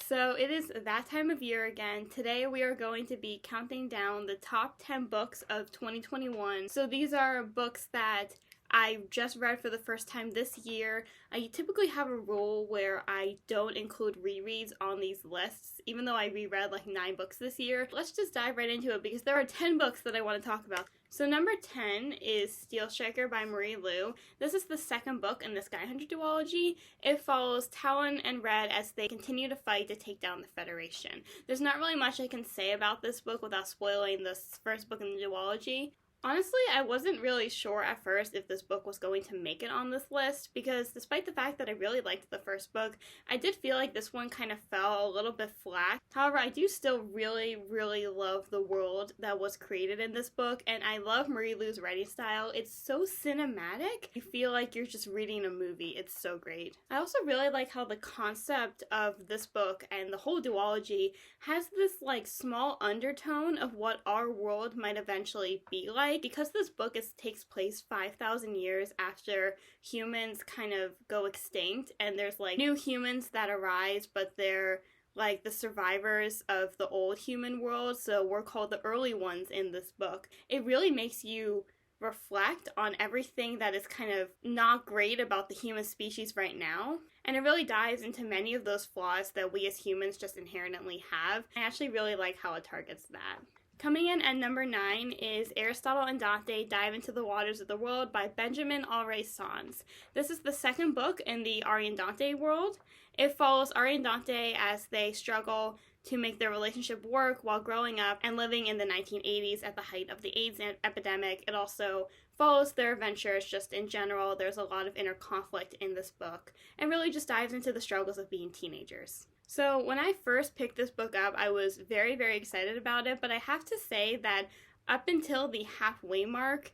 So it is that time of year again. Today we are going to be counting down the top 10 books of 2021. So these are books that I just read for the first time this year. I typically have a rule where I don't include rereads on these lists, even though I reread like 9 books this year. Let's just dive right into it because there are 10 books that I want to talk about. So number 10 is Steelstriker by Marie Lu. This is the second book in the Skyhunter duology. It follows Talon and Red as they continue to fight to take down the Federation. There's not really much I can say about this book without spoiling this first book in the duology. Honestly, I wasn't really sure at first if this book was going to make it on this list because despite the fact that I really liked the first book, I did feel like this one kind of fell a little bit flat. However, I do still really love the world that was created in this book, and I love Marie Lu's writing style. It's so cinematic. You feel like you're just reading a movie. It's so great. I also really like how the concept of this book and the whole duology has this like small undertone of what our world might eventually be like. Because this book takes place 5,000 years after humans kind of go extinct, and there's like new humans that arise, but they're like the survivors of the old human world, so we're called the early ones in this book. It really makes you reflect on everything that is kind of not great about the human species right now. And it really dives into many of those flaws that we as humans just inherently have. I actually really like how it targets that. Coming in at number 9 is Aristotle and Dante Dive into the Waters of the World by Benjamin Alray Sans. This is the second book in the Ari and Dante world. It follows Ari and Dante as they struggle to make their relationship work while growing up and living in the 1980s at the height of the AIDS epidemic. It also follows their adventures just in general. There's a lot of inner conflict in this book and really just dives into the struggles of being teenagers. So when I first picked this book up, I was very excited about it, but I have to say that up until the halfway mark,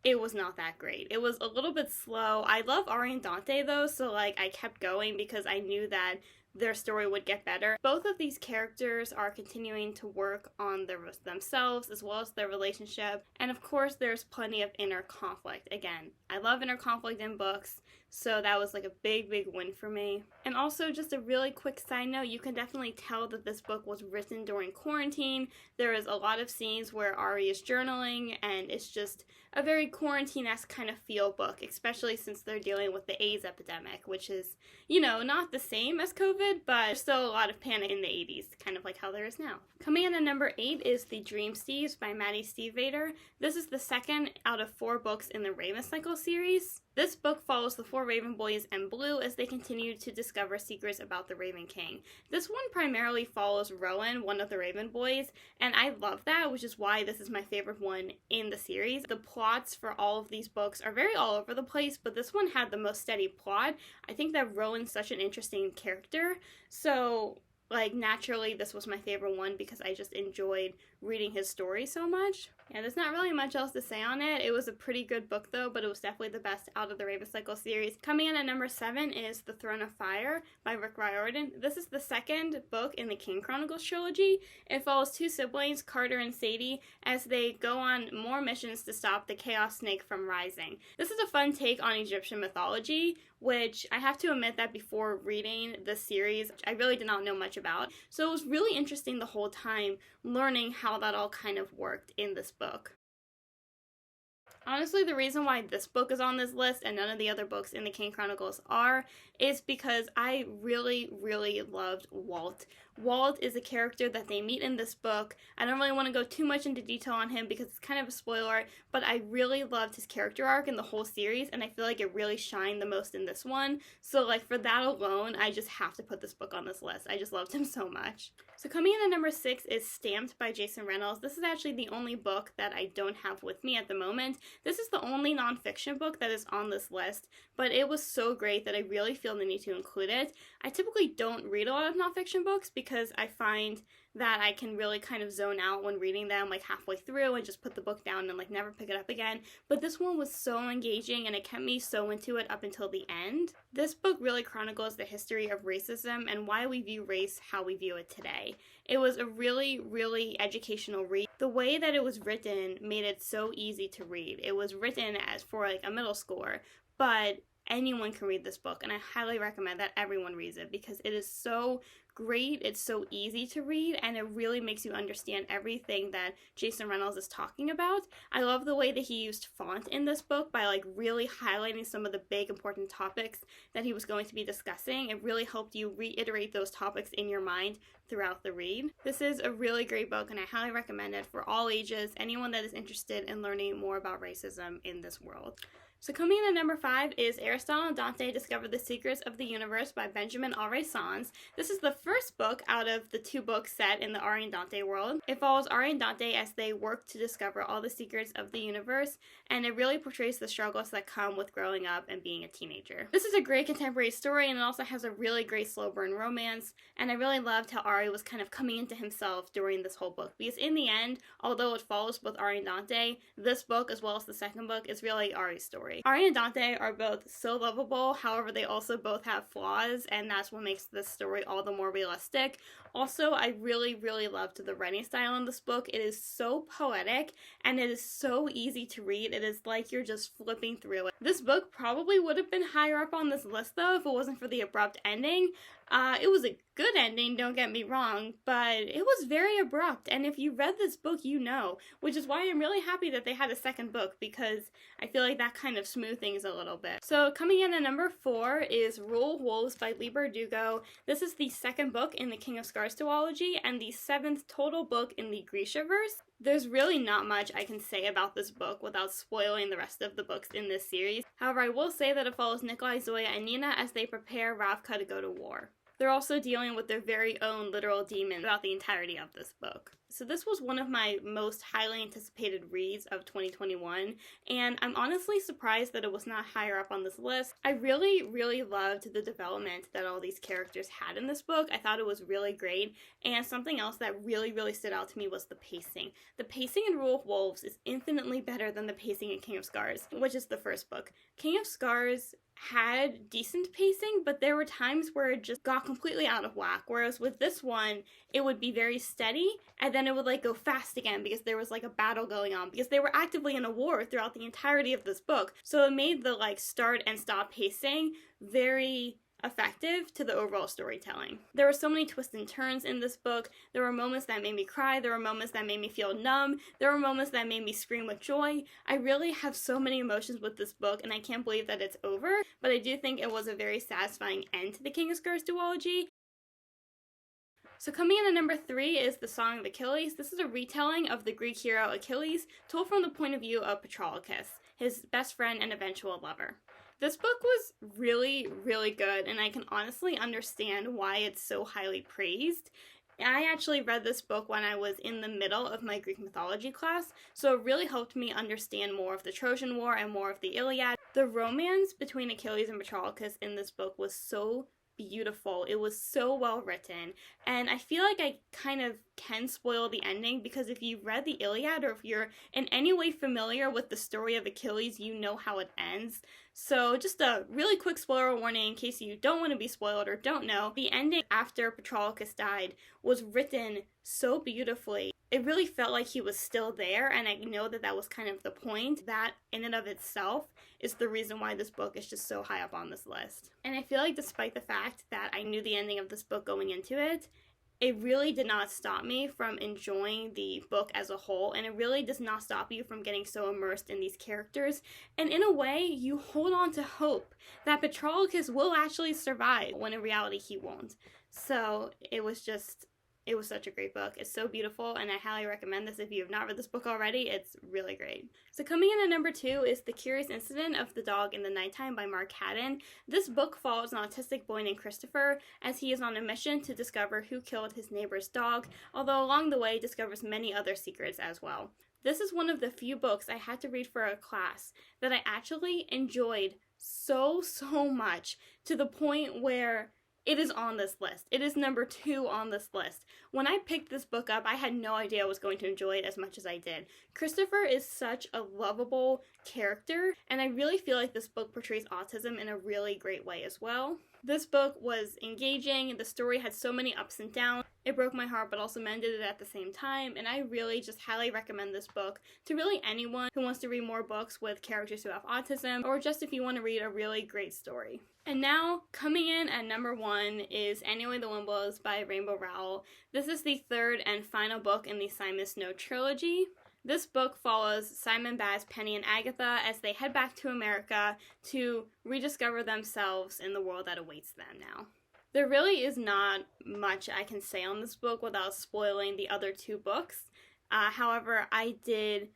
it was not that great. It was a little bit slow. I love Ari and Dante though, so like I kept going because I knew that their story would get better. Both of these characters are continuing to work on themselves as well as their relationship, and of course there's plenty of inner conflict. Again, I love inner conflict in books, so that was like a big win for me. And also, just a really quick side note, you can definitely tell that this book was written during quarantine. There is a lot of scenes where Ari is journaling, and it's just a very quarantine-esque kind of feel book, especially since they're dealing with the AIDS epidemic, which is, you know, not the same as COVID, but there's still a lot of panic in the 80s, kind of like how there is now. Coming in at number 8 is The Dream Thieves by Maddie Stiefvater. This is the second out of 4 books in the Raven Cycle series. This book follows the 4 Raven boys and Blue as they continue to discover secrets about the Raven King. This one primarily follows Rowan, one of the Raven boys, and I love that, which is why this is my favorite one in the series. The plots for all of these books are very all over the place, but this one had the most steady plot. I think that Rowan's such an interesting character, so like naturally this was my favorite one because I just enjoyed reading his story so much. Yeah, there's not really much else to say on it. It was a pretty good book though, but it was definitely the best out of the Raven Cycle series. Coming in at number 7 is The Throne of Fire by Rick Riordan. This is the second book in the King Chronicles trilogy. It follows 2 siblings, Carter and Sadie, as they go on more missions to stop the Chaos Snake from rising. This is a fun take on Egyptian mythology, which I have to admit that before reading this series, I really did not know much about. So it was really interesting the whole time learning how that all kind of worked in this book. Honestly, the reason why this book is on this list and none of the other books in the King Chronicles are is because I really loved Walt. Walt is a character that they meet in this book. I don't really want to go too much into detail on him because it's kind of a spoiler, but I really loved his character arc in the whole series, and I feel like it really shined the most in this one. So like for that alone, I just have to put this book on this list. I just loved him so much. So coming in at number 6 is Stamped by Jason Reynolds. This is actually the only book that I don't have with me at the moment. This is the only nonfiction book that is on this list, but it was so great that I really feel the need to include it. I typically don't read a lot of nonfiction books because I find that I can really kind of zone out when reading them like halfway through and just put the book down and like never pick it up again. But this one was so engaging and it kept me so into it up until the end. This book really chronicles the history of racism and why we view race how we view it today. It was a really educational read. The way that it was written made it so easy to read. It was written as for like a middle schooler, but anyone can read this book, and I highly recommend that everyone reads it because it is so great, it's so easy to read, and it really makes you understand everything that Jason Reynolds is talking about. I love the way that he used font in this book by like really highlighting some of the big important topics that he was going to be discussing. It really helped you reiterate those topics in your mind throughout the read. This is a really great book, and I highly recommend it for all ages, anyone that is interested in learning more about racism in this world. So coming in at number 5 is Aristotle and Dante Discover the Secrets of the Universe by Benjamin Alvarez Sans. This is the first book out of the 2 books set in the Ari and Dante world. It follows Ari and Dante as they work to discover all the secrets of the universe, and it really portrays the struggles that come with growing up and being a teenager. This is a great contemporary story, and it also has a really great slow burn romance, and I really loved how Ari was kind of coming into himself during this whole book, because in the end, although it follows both Ari and Dante, this book as well as the second book is really Ari's story. Ari and Dante are both so lovable, however they also both have flaws, and that's what makes this story all the more realistic. Also, I really loved the writing style in this book. It is so poetic, and it is so easy to read. It is like you're just flipping through it. This book probably would have been higher up on this list though if it wasn't for the abrupt ending. It was a good ending, don't get me wrong, but it was very abrupt, and if you read this book, you know, which is why I'm really happy that they had a second book, because I feel like that kind of smoothed things a little bit. So coming in at number 4 is Rule of Wolves by Lee Bardugo. This is the second book in the King of Scars duology, and the 7th total book in the Grishaverse. There's really not much I can say about this book without spoiling the rest of the books in this series. However, I will say that it follows Nikolai, Zoya, and Nina as they prepare Ravka to go to war. They're also dealing with their very own literal demons throughout the entirety of this book. So this was one of my most highly anticipated reads of 2021, and I'm honestly surprised that it was not higher up on this list. I really loved the development that all these characters had in this book. I thought it was really great, and something else that really stood out to me was the pacing. The pacing in Rule of Wolves is infinitely better than the pacing in King of Scars, which is the first book. King of Scars had decent pacing, but there were times where it just got completely out of whack, whereas with this one, it would be very steady, and then it would like go fast again because there was like a battle going on, because they were actively in a war throughout the entirety of this book, so it made the like start and stop pacing very effective to the overall storytelling. There were so many twists and turns in this book. There were moments that made me cry, there were moments that made me feel numb, there were moments that made me scream with joy. I really have so many emotions with this book, and I can't believe that it's over, but I do think it was a very satisfying end to the King of Scars duology. So coming in at number 3 is The Song of Achilles. This is a retelling of the Greek hero Achilles, told from the point of view of Patroclus, his best friend and eventual lover. This book was really good, and I can honestly understand why it's so highly praised. I actually read this book when I was in the middle of my Greek mythology class, so it really helped me understand more of the Trojan War and more of the Iliad. The romance between Achilles and Patroclus in this book was so beautiful. It was so well written, and I feel like I kind of can spoil the ending, because if you've read the Iliad or if you're in any way familiar with the story of Achilles, you know how it ends. So just a really quick spoiler warning in case you don't want to be spoiled or don't know. The ending after Patroclus died was written so beautifully. It really felt like he was still there, and I know that that was kind of the point. That in and of itself is the reason why this book is just so high up on this list. And I feel like despite the fact that I knew the ending of this book going into it, it really did not stop me from enjoying the book as a whole, and it really does not stop you from getting so immersed in these characters. And in a way, you hold on to hope that Patroclus will actually survive, when in reality he won't. So it was such a great book. It's so beautiful, and I highly recommend this if you have not read this book already. It's really great. So coming in at number 2 is The Curious Incident of the Dog in the Nighttime by Mark Haddon. This book follows an autistic boy named Christopher as he is on a mission to discover who killed his neighbor's dog, although along the way discovers many other secrets as well. This is one of the few books I had to read for a class that I actually enjoyed so much, to the point where it is on this list. It is number 2 on this list. When I picked this book up, I had no idea I was going to enjoy it as much as I did. Christopher is such a lovable character, and I really feel like this book portrays autism in a really great way as well. This book was engaging, the story had so many ups and downs. It broke my heart, but also mended it at the same time, and I really just highly recommend this book to really anyone who wants to read more books with characters who have autism, or just if you want to read a really great story. And now, coming in at number 1 is Anyway the Wind Blows by Rainbow Rowell. This is the third and final book in the Simon Snow trilogy. This book follows Simon, Baz, Penny, and Agatha as they head back to America to rediscover themselves in the world that awaits them now. There really is not much I can say on this book without spoiling the other 2 books. However, I did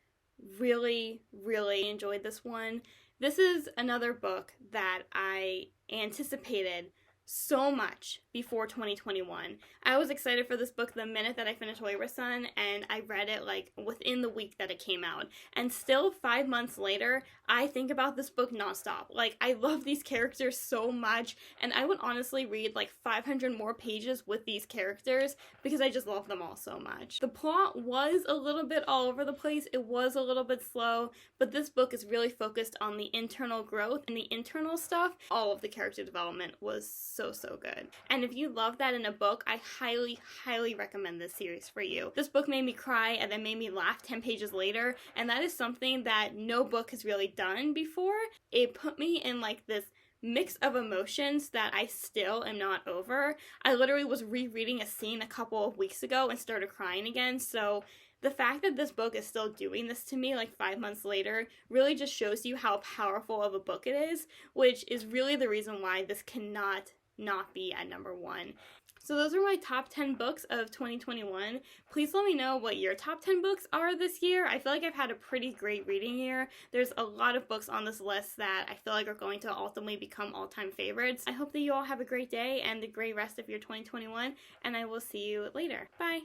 really enjoy this one. This is another book that I anticipated so much before 2021. I was excited for this book the minute that I finished Wayward Son, and I read it like within the week that it came out. And still 5 months later, I think about this book nonstop. Like, I love these characters so much, and I would honestly read like 500 more pages with these characters because I just love them all so much. The plot was a little bit all over the place, it was a little bit slow, but this book is really focused on the internal growth and the internal stuff. All of the character development was so good. And if you love that in a book, I highly recommend this series for you. This book made me cry and then made me laugh 10 pages later, and that is something that no book has really done before. It put me in like this mix of emotions that I still am not over. I literally was rereading a scene a couple of weeks ago and started crying again, so the fact that this book is still doing this to me like 5 months later really just shows you how powerful of a book it is, which is really the reason why this cannot not be at number 1. So those are my top 10 books of 2021. Please let me know what your top 10 books are this year. I feel like I've had a pretty great reading year. There's a lot of books on this list that I feel like are going to ultimately become all-time favorites. I hope that you all have a great day and a great rest of your 2021, and I will see you later. Bye!